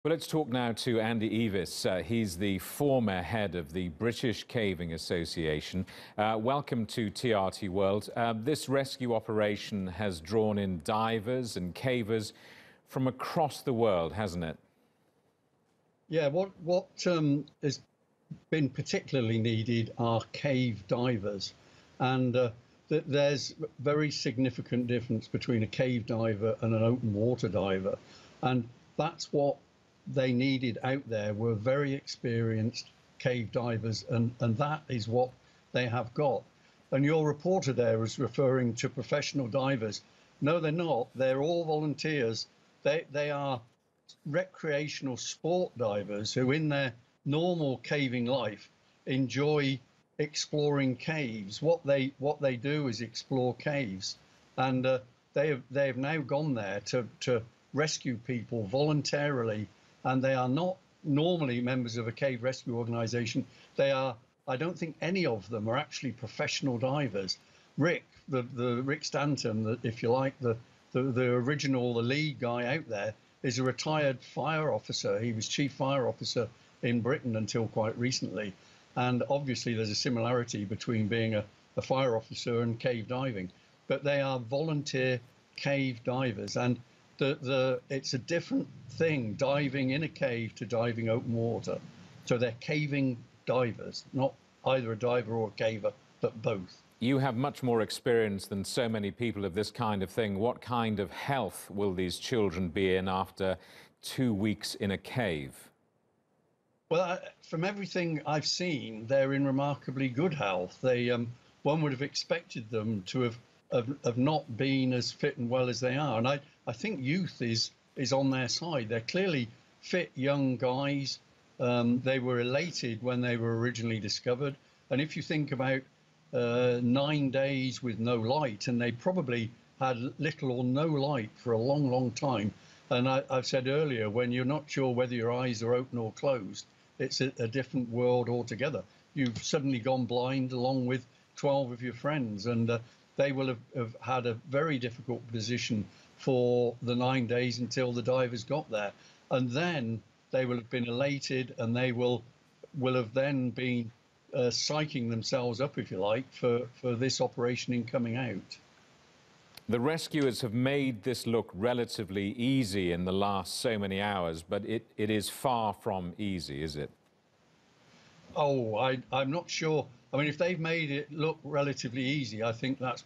Well, let's talk now to Andy Eavis. He's the former head of the British Caving Association. Welcome to TRT World. This rescue operation has drawn in divers and cavers from across the world, hasn't it? Yeah, what has been particularly needed are cave divers, and there's a very significant difference between a cave diver and an open water diver, and that's what they needed out there were very experienced cave divers, and that is what they have got. And your reporter there was referring to professional divers. No, they're not. They're all volunteers. They are recreational sport divers who in their normal caving life enjoy exploring caves. What they do is explore caves, and they have now gone there to rescue people voluntarily, and they are not normally members of a cave rescue organization. I don't think any of them are actually professional divers. Rick Stanton, if you like, the original, the lead guy out there, is a retired fire officer. He was chief fire officer in Britain until quite recently. And obviously there's a similarity between being a fire officer and cave diving, but they are volunteer cave divers. And it's a different thing, diving in a cave to diving open water. So they're caving divers, not either a diver or a caver, but both. You have much more experience than so many people of this kind of thing. What kind of health will these children be in after 2 weeks in a cave? Well, from everything I've seen, they're in remarkably good health. One would have expected them to have not been as fit and well as they are. And I think youth is on their side. They're clearly fit young guys. They were elated when they were originally discovered. And if you think about 9 days with no light, and they probably had little or no light for a long, long time. And I've said earlier, when you're not sure whether your eyes are open or closed, it's a different world altogether. You've suddenly gone blind along with 12 of your friends, and they will have had a very difficult position for the 9 days until the divers got there. And then they will have been elated, and they will have then been psyching themselves up, if you like, for this operation in coming out. The rescuers have made this look relatively easy in the last so many hours, but it is far from easy, is it? Oh, I'm not sure. I mean, if they've made it look relatively easy, I think that's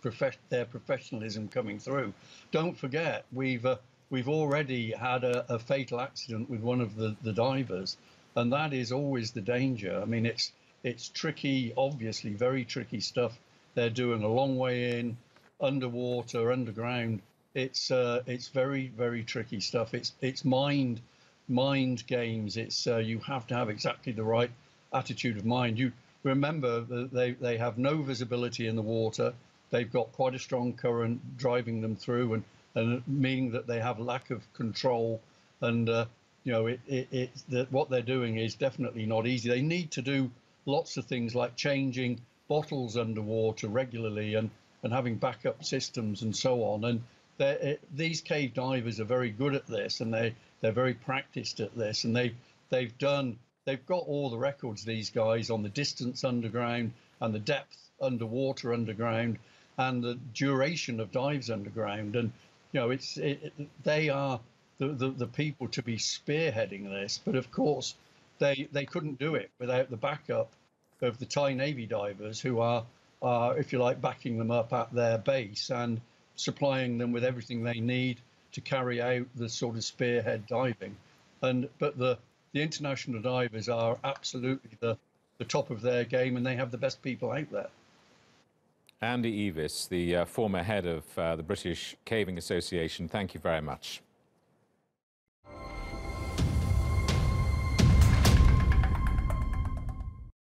their professionalism coming through. Don't forget, we've already had a fatal accident with one of the divers, and that is always the danger. I mean, it's tricky, obviously very tricky stuff. They're doing a long way in, underwater, underground. It's very, very tricky stuff. It's mind games. It's you have to have exactly the right attitude of mind. You remember that they have no visibility in the water. They've got quite a strong current driving them through, and meaning that they have lack of control. And what they're doing is definitely not easy. They need to do lots of things like changing bottles underwater regularly and having backup systems and so on. And these cave divers are very good at this, and they're very practiced at this, and they've got all the records, these guys, on the distance underground and the depth underwater underground and the duration of dives underground. And they are the people to be spearheading this, but of course they couldn't do it without the backup of the Thai Navy divers, who are, if you like, backing them up at their base and supplying them with everything they need to carry out the sort of spearhead diving. But the international divers are absolutely the top of their game, and they have the best people out there. Andy Eavis, the former head of the British Caving Association, thank you very much.